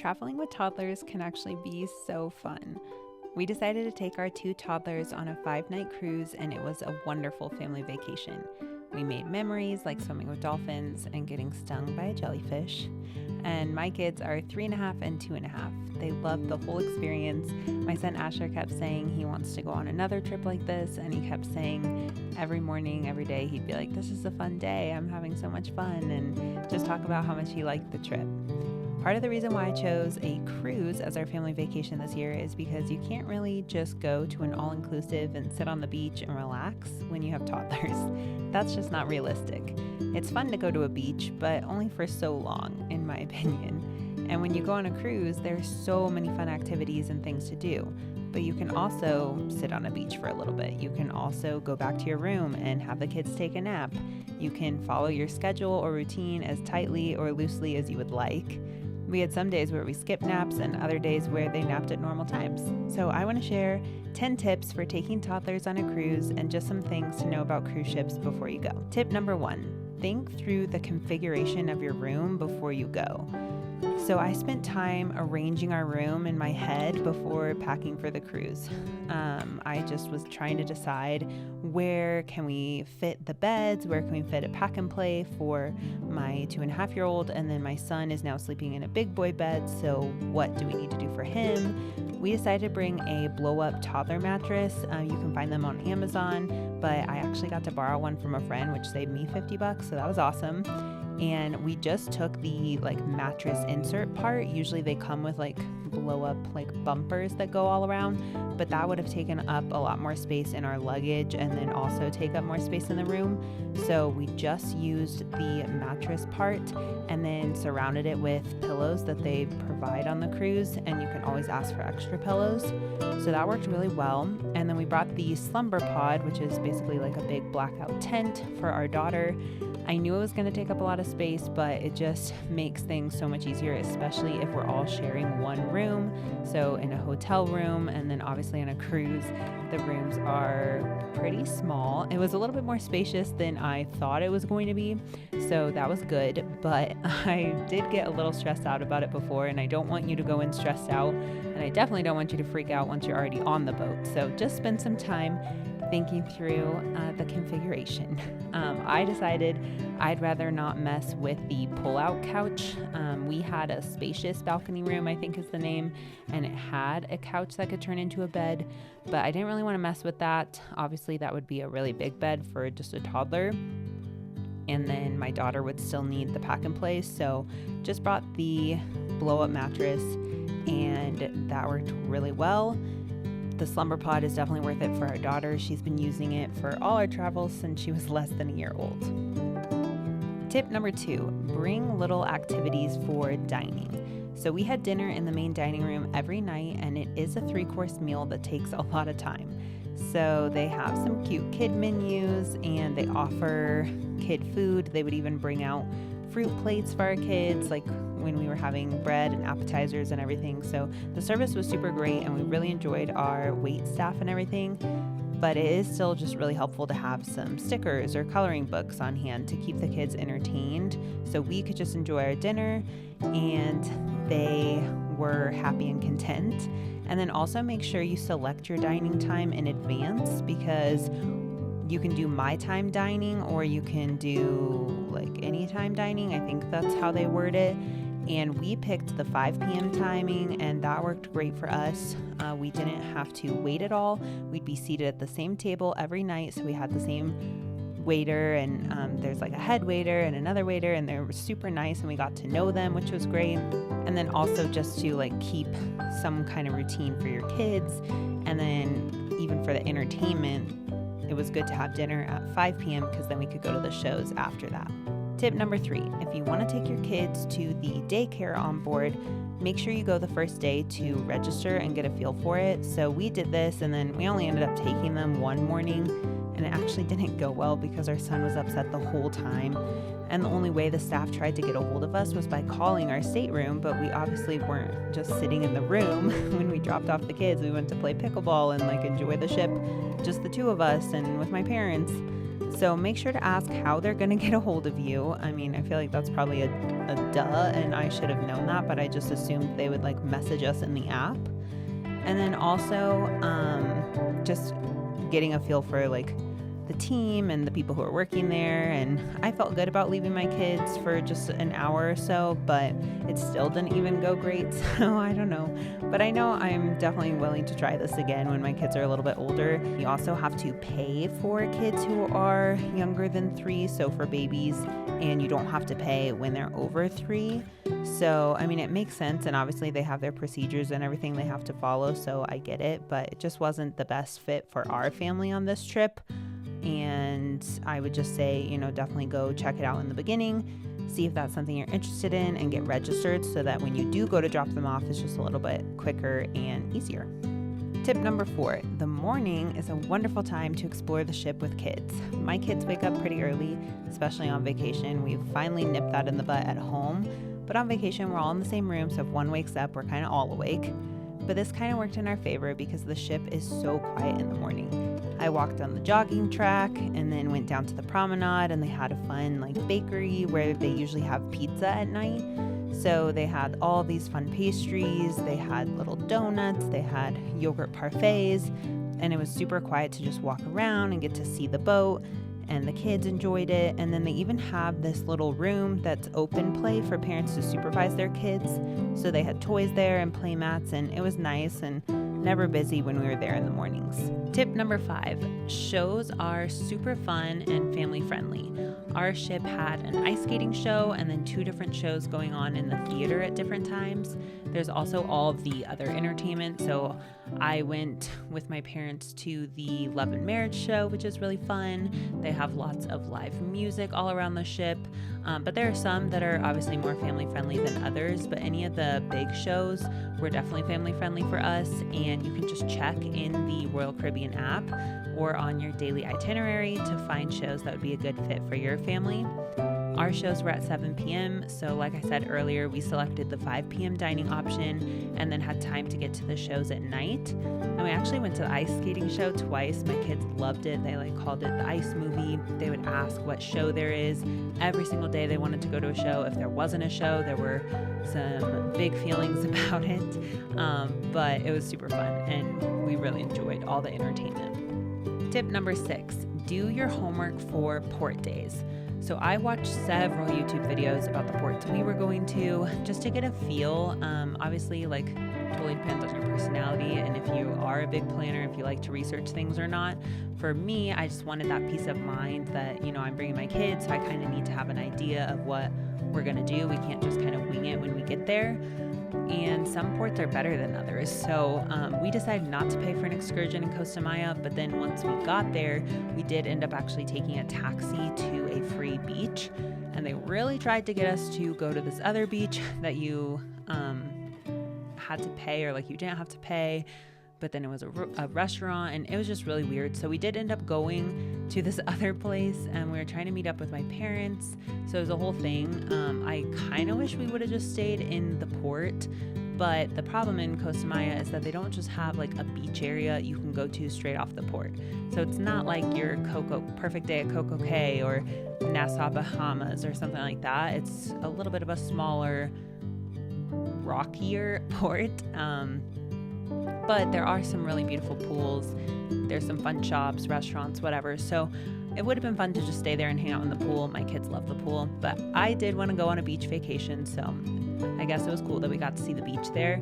traveling with toddlers can actually be so fun. We decided to take our 2 toddlers on a 5-night cruise, and it was a wonderful family vacation. We made memories like swimming with dolphins and getting stung by a jellyfish. And my kids are 3.5 and 2.5. They loved the whole experience. My son Asher kept saying he wants to go on another trip like this, and he kept saying every morning, every day, he'd be like, "This is a fun day, I'm having so much fun," and just talk about how much he liked the trip. Part of the reason why I chose a cruise as our family vacation this year is because you can't really just go to an all-inclusive and sit on the beach and relax when you have toddlers. That's just not realistic. It's fun to go to a beach, but only for so long, in my opinion. And when you go on a cruise, there's so many fun activities and things to do. But you can also sit on a beach for a little bit. You can also go back to your room and have the kids take a nap. You can follow your schedule or routine as tightly or loosely as you would like. We had some days where we skipped naps and other days where they napped at normal times. So I want to share 10 tips for taking toddlers on a cruise and just some things to know about cruise ships before you go. Tip number 1, think through the configuration of your room before you go. So I spent time arranging our room in my head before packing for the cruise. I just was trying to decide where can we fit the beds, where can we fit a pack and play for my 2.5-year-old, and then my son is now sleeping in a big boy bed, so what do we need to do for him? We decided to bring a blow-up toddler mattress. You can find them on Amazon, but I actually got to borrow one from a friend, which saved me $50, so that was awesome. And we just took the mattress insert part. Usually they come with blow up bumpers that go all around, but that would have taken up a lot more space in our luggage and then also take up more space in the room. So we just used the mattress part and then surrounded it with pillows that they provide on the cruise, and you can always ask for extra pillows. So that worked really well. And then we brought the slumber pod, which is basically like a big blackout tent for our daughter. I knew it was going to take up a lot of space, but it just makes things so much easier, especially if we're all sharing one room. So in a hotel room, and then obviously on a cruise, the rooms are pretty small. It was a little bit more spacious than I thought it was going to be, so that was good, but I did get a little stressed out about it before, and I don't want you to go in stressed out, and I definitely don't want you to freak out once you're already on the boat. So just spend some time thinking through the configuration. I decided I'd rather not mess with the pull-out couch. We had a spacious balcony room, I think is the name, and it had a couch that could turn into a bed, but I didn't really want to mess with that. Obviously, that would be a really big bed for just a toddler, and then my daughter would still need the pack and play, so just brought the blow-up mattress, and that worked really well. The slumber pod is definitely worth it for our daughter. She's been using it for all our travels since she was less than a year old. Tip number 2, bring little activities for dining. So we had dinner in the main dining room every night, and it is a 3-course meal that takes a lot of time. So they have some cute kid menus, and they offer kid food. They would even bring out fruit plates for our kids, like when we were having bread and appetizers and everything. So the service was super great, and we really enjoyed our wait staff and everything. But it is still just really helpful to have some stickers or coloring books on hand to keep the kids entertained, so we could just enjoy our dinner and they were happy and content. And then also make sure you select your dining time in advance, because you can do my time dining or you can do anytime dining. I think that's how they word it. And we picked the 5 p.m. timing, and that worked great for us. We didn't have to wait at all. We'd be seated at the same table every night, so we had the same waiter, and there's a head waiter and another waiter, and they were super nice, and we got to know them, which was great. And then also just to keep some kind of routine for your kids, and then even for the entertainment, it was good to have dinner at 5 p.m. because then we could go to the shows after that. Tip number 3, if you want to take your kids to the daycare on board, make sure you go the first day to register and get a feel for it. So we did this, and then we only ended up taking them one morning, and it actually didn't go well because our son was upset the whole time. And the only way the staff tried to get a hold of us was by calling our stateroom, but we obviously weren't just sitting in the room. When we dropped off the kids, we went to play pickleball and enjoy the ship, just the 2 of us and with my parents. So make sure to ask how they're going to get a hold of you. I mean, I feel like that's probably a duh, and I should have known that, but I just assumed they would like message us in the app. And then also just getting a feel for like the team and the people who are working there. And I felt good about leaving my kids for just an hour or so, but it still didn't even go great. So I don't know, but I know I'm definitely willing to try this again when my kids are a little bit older. You also have to pay for kids who are younger than 3, so for babies, and you don't have to pay when they're over 3. So, I mean, it makes sense, and obviously they have their procedures and everything they have to follow, so I get it, but it just wasn't the best fit for our family on this trip. And I would just say, definitely go check it out in the beginning, see if that's something you're interested in, and get registered so that when you do go to drop them off, it's just a little bit quicker and easier. Tip number 4, the morning is a wonderful time to explore the ship with kids. My kids wake up pretty early, especially on vacation. We've finally nipped that in the butt at home, but on vacation, we're all in the same room, so if one wakes up, we're kind of all awake. But this kind of worked in our favor because the ship is so quiet in the morning. I walked on the jogging track and then went down to the promenade, and they had a fun bakery where they usually have pizza at night. So they had all these fun pastries, they had little donuts, they had yogurt parfaits, and it was super quiet to just walk around and get to see the boat. And the kids enjoyed it. And then they even have this little room that's open play for parents to supervise their kids. So they had toys there and play mats, and it was nice and never busy when we were there in the mornings. Tip number 5, shows are super fun and family friendly. Our ship had an ice skating show and then 2 different shows going on in the theater at different times. There's also all of the other entertainment. So I went with my parents to the Love and Marriage show, which is really fun. They have lots of live music all around the ship. But there are some that are obviously more family friendly than others, but any of the big shows were definitely family friendly for us. And you can just check in the Royal Caribbean app or on your daily itinerary to find shows that would be a good fit for your family. Our shows were at 7 p.m. So like I said earlier, we selected the 5 p.m. dining option and then had time to get to the shows at night. And we actually went to the ice skating show twice. My kids loved it. They called it the ice movie. They would ask what show there is. Every single day they wanted to go to a show. If there wasn't a show, there were some big feelings about it. But it was super fun and we really enjoyed all the entertainment. Tip number 6, do your homework for port days. So I watched several YouTube videos about the ports we were going to just to get a feel. Obviously, totally depends on your personality and if you are a big planner, if you like to research things or not. For me, I just wanted that peace of mind that, I'm bringing my kids, so I kind of need to have an idea of what we're going to do. We can't just kind of wing it when we get there. And some ports are better than others. So we decided not to pay for an excursion in Costa Maya, but then once we got there, we did end up actually taking a taxi to a free beach. And they really tried to get us to go to this other beach that you had to pay, or you didn't have to pay, but then it was a restaurant, and it was just really weird. So we did end up going to this other place, and we were trying to meet up with my parents. So it was a whole thing. I kind of wish we would have just stayed in the port, but the problem in Costa Maya is that they don't just have a beach area you can go to straight off the port. So it's not like your perfect day at Coco Cay or Nassau, Bahamas or something like that. It's a little bit of a smaller, rockier port. But there are some really beautiful pools. There's some fun shops, restaurants, whatever. So it would have been fun to just stay there and hang out in the pool. My kids love the pool, but I did want to go on a beach vacation. So I guess it was cool that we got to see the beach there.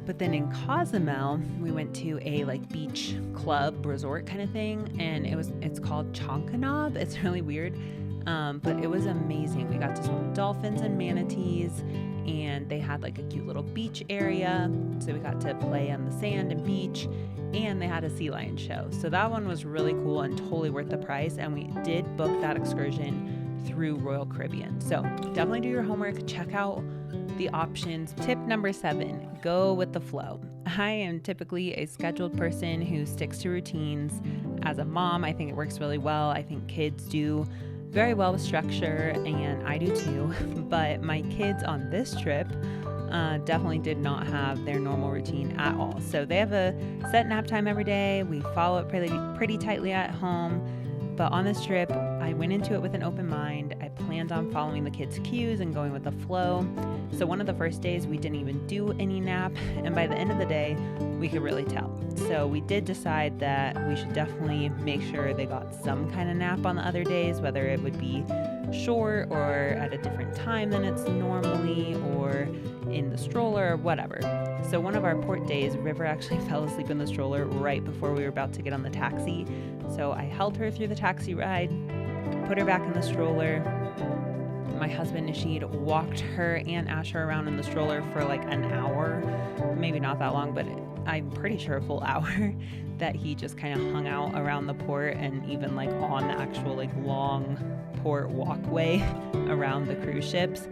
But then in Cozumel, we went to a beach club resort kind of thing. And it's called Chonkanab. It's really weird. But it was amazing. We got to swim with dolphins and manatees, and they had a cute little beach area. So we got to play on the sand and beach, and they had a sea lion show. So that one was really cool and totally worth the price. And we did book that excursion through Royal Caribbean. So definitely do your homework, check out the options. Tip number 7, go with the flow. I am typically a scheduled person who sticks to routines. As a mom, I think it works really well. I think kids do very well with structure, and I do too. But my kids on this trip definitely did not have their normal routine at all. So they have a set nap time every day. We follow it pretty tightly at home. But on this trip, I went into it with an open mind. I planned on following the kids' cues and going with the flow. So one of the first days we didn't even do any nap, and by the end of the day, we could really tell. So we did decide that we should definitely make sure they got some kind of nap on the other days, whether it would be short or at a different time than it's normally, or in the stroller or whatever. So one of our port days, River actually fell asleep in the stroller right before we were about to get on the taxi. So I held her through the taxi ride, put her back in the stroller. My husband Nasheed walked her and Asher around in the stroller for like an hour, maybe not that long, but I'm pretty sure a full hour, that he just kind of hung out around the port and even like on the actual like long port walkway around the cruise ships.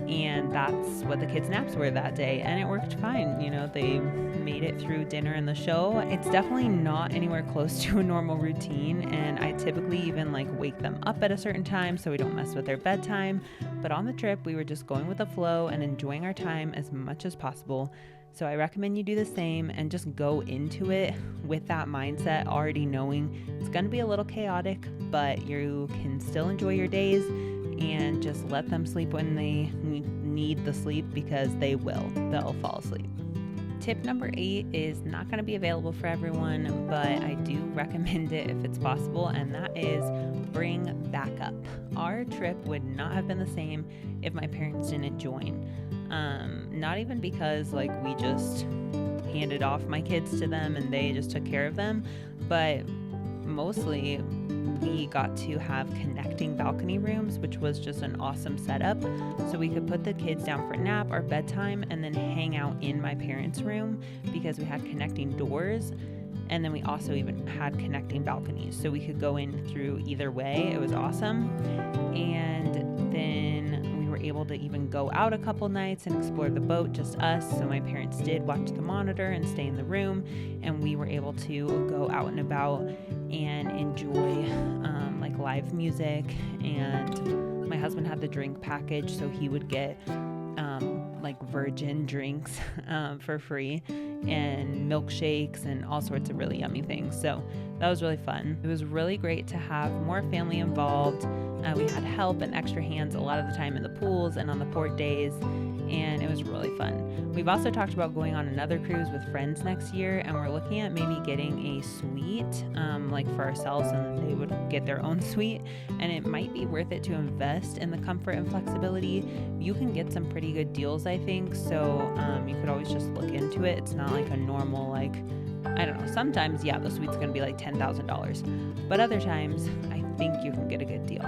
And that's what the kids' naps were that day, and it worked fine. You know, they made it through dinner and the show. It's definitely not anywhere close to a normal routine, and I typically even like wake them up at a certain time so we don't mess with their bedtime. But on the trip, we were just going with the flow and enjoying our time as much as possible. So I recommend you do the same and just go into it with that mindset, already knowing it's going to be a little chaotic, but you can still enjoy your days, and just let them sleep when they need the sleep, because they will. They'll fall asleep. Tip number 8 is not going to be available for everyone, but I do recommend it if it's possible, and that is bring backup. Our trip would not have been the same if my parents didn't join. Not even because like we just handed off my kids to them and they just took care of them, but mostly we got to have connecting balcony rooms, which was just an awesome setup. So we could put the kids down for nap or bedtime and then hang out in my parents' room because we had connecting doors. And then we also even had connecting balconies, so we could go in through either way. It was awesome. And then we were able to even go out a couple nights and explore the boat, just us. So my parents did watch the monitor and stay in the room, and we were able to go out and about and enjoy like live music. And my husband had the drink package, so he would get like virgin drinks for free, and milkshakes and all sorts of really yummy things. So that was really fun. It was really great to have more family involved. We had help and extra hands a lot of the time in the pools and on the port days, and it was really fun. We've also talked about going on another cruise with friends next year, and we're looking at maybe getting a suite like for ourselves, and they would get their own suite, and it might be worth it to invest in the comfort and flexibility. You can get some pretty good deals, I think, so you could always just look into it. It's not like a normal, like, I don't know, sometimes, yeah, the suite's going to be like $10,000, but other times I think you can get a good deal.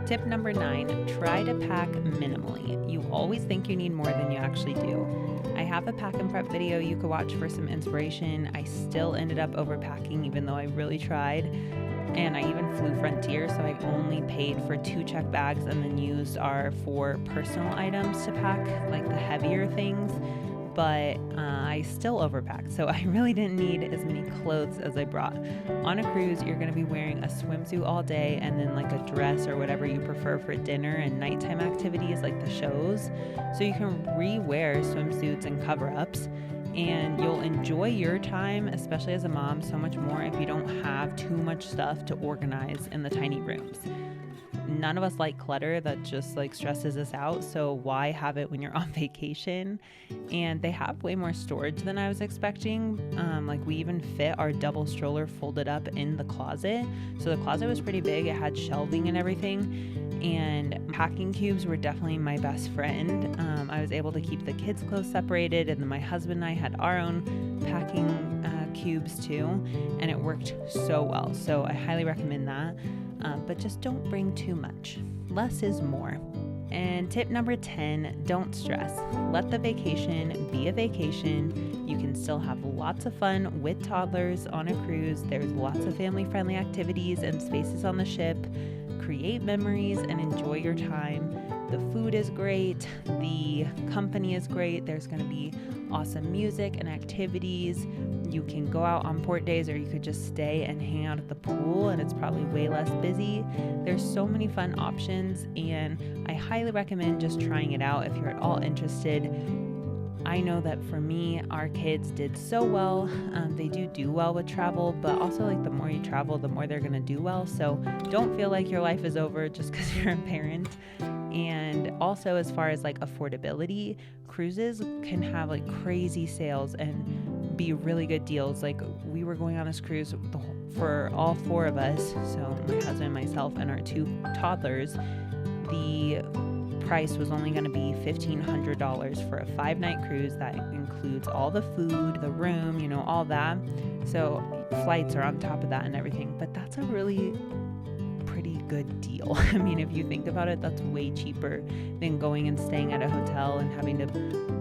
Tip number 9, try to pack minimally. You always think you need more than you actually do. I have a pack and prep video you could watch for some inspiration. I still ended up overpacking even though I really tried. And I even flew Frontier, so I only paid for 2 check bags and then used our 4 personal items to pack, like the heavier things. But I still overpacked, so I really didn't need as many clothes as I brought. On a cruise, you're going to be wearing a swimsuit all day and then like a dress or whatever you prefer for dinner and nighttime activities like the shows. So you can re-wear swimsuits and cover-ups, and you'll enjoy your time, especially as a mom, so much more if you don't have too much stuff to organize in the tiny rooms. None of us like clutter. That just like stresses us out. So why have it when you're on vacation? And they have way more storage than I was expecting. Like we even fit our double stroller folded up in the closet. So the closet was pretty big. It had shelving and everything. And packing cubes were definitely my best friend. I was able to keep the kids' clothes separated, and then my husband and I had our own packing cubes too, and it worked so well. So I highly recommend that. But just don't bring too much. Less is more. And tip number 10, don't stress. Let the vacation be a vacation. You can still have lots of fun with toddlers on a cruise. There's lots of family-friendly activities and spaces on the ship. Create memories and enjoy your time. The food is great. The company is great. There's going to be awesome music and activities. You can go out on port days, or you could just stay and hang out at the pool, and it's probably way less busy. There's so many fun options, and I highly recommend just trying it out if you're at all interested. I know that for me, our kids did so well. They do well with travel, but also like the more you travel, the more they're going to do well. So don't feel like your life is over just because you're a parent. And also, as far as like affordability, cruises can have like crazy sales and be really good deals. Like we were going on this cruise for all 4 of us, so my husband, myself, and our 2 toddlers. The price was only going to be $1,500 for a 5-night cruise. That includes all the food, the room, all that. So flights are on top of that and everything. But that's a really pretty good deal. I mean, if you think about it, that's way cheaper than going and staying at a hotel and having to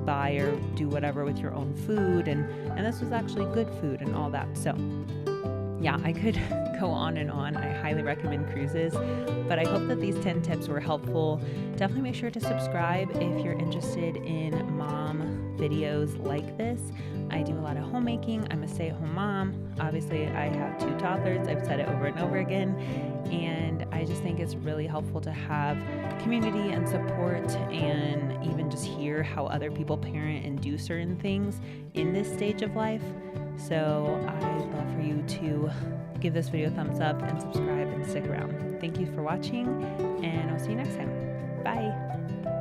buy or do whatever with your own food. And this was actually good food and all that. So yeah, I could go on and on. I highly recommend cruises, but I hope that these 10 tips were helpful. Definitely make sure to subscribe if you're interested in mom videos like this. I do a lot of homemaking. I'm a stay-at-home mom. Obviously, I have 2 toddlers. I've said it over and over again, and I just think it's really helpful to have community and support, and even just hear how other people parent and do certain things in this stage of life. So I'd love for you to give this video a thumbs up and subscribe and stick around. Thank you for watching, and I'll see you next time. Bye.